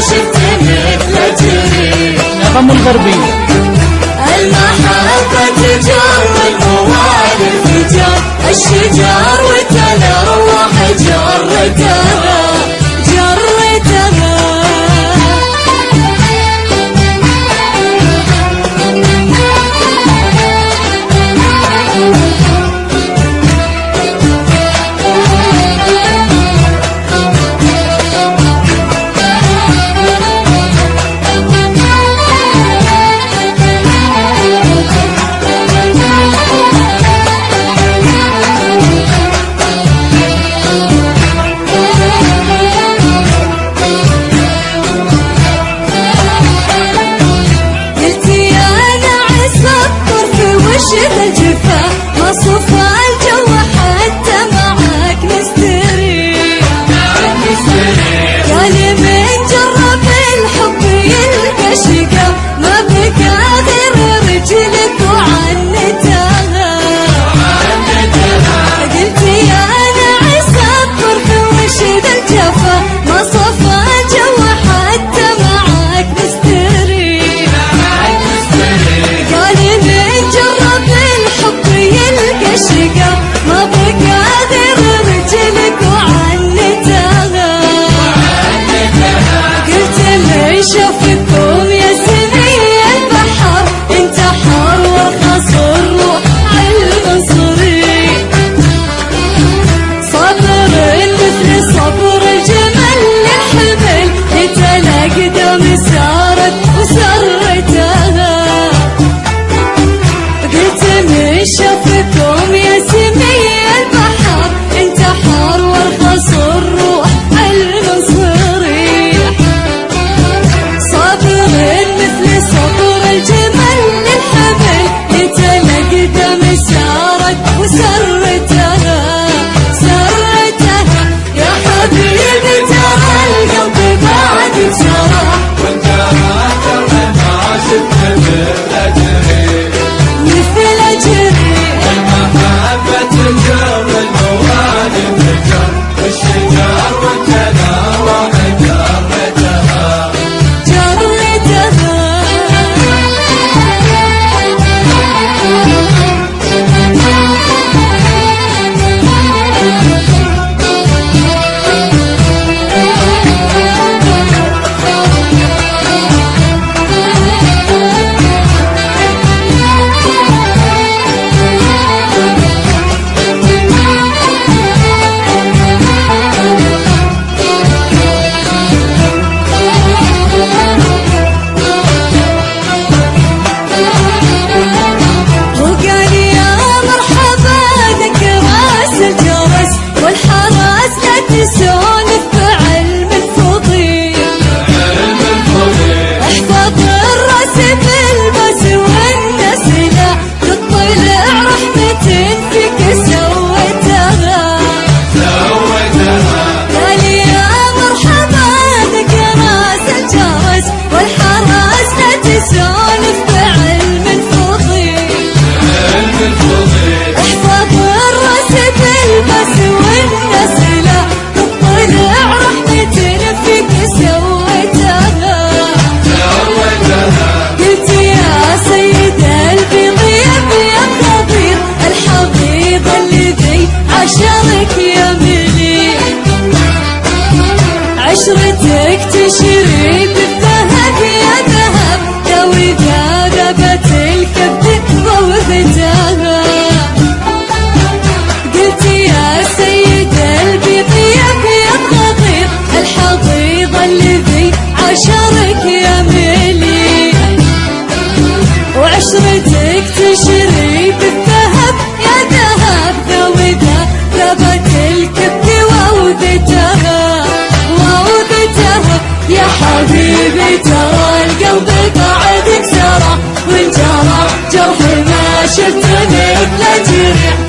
شفت مثل جري. نغم الغربي المحبة تجر الموال الفجر، الشجر والتلوح جرتها جرتها. وشذا الجفا ما صفى الجو حتى معاك نستري. قال من جرب الحب يلقى شقا ما بكى غير رجلك وعنتها. قلت يا نعس الطرف وشذا الجفا ما صفى الجو حتى معاك نستري. قال من جرب الحب يلقى الشقا ما بقى غير رجلك وعنتها. قلت اللي شافكم يا سمي البحر انتحر وخص الروح عالمصري. صبر مثل صبر الجمل للحمل يتلاقدم سارت وسرتها. قلت من شافكم يا سمي البحر انتحر وارخص الروح المنصري. صبر مثل صبر الجمل للحمل يتلاقدم سارت وسرتها سرتها. يا حبيبي ترى القلب بعد سرى وانت ما ترى ما شفت مثل جري. مثل جري المحبة تجر الموال الفجر، الشجر والتلوح جرتها جرتها. وقال يا مرحبا ذك راس الجرس والحراس لا تسولف بعلم الفضيل. احفظ الراس بالبس والنسلة تطلع رحمة فيك سوتها. قال يا مرحبا ذك راس الجرس والحراس لا تسولف بعلم الفضيل. احفظ الراس بالبس والنسلة تطلع رحمة فيك سوتها. قلت يا سيد البيض يا بيض خضير الحبيب الذي عشرك يا مليح. عشرتك تشري بالذهب يا ذهب لو إذا ذبت الكبد موثتها. قلت يا سيد البيض يا بيض خضير الحبيب الذي عشرك يا مليح. وعشرتك تشري بالذهب يا ذهب لو إذا ذبت الكبد ووذتها ووذتها. يا حبيبي ترى القلب بعدك سرى وانجرى جرح ما شفت مثل جريح.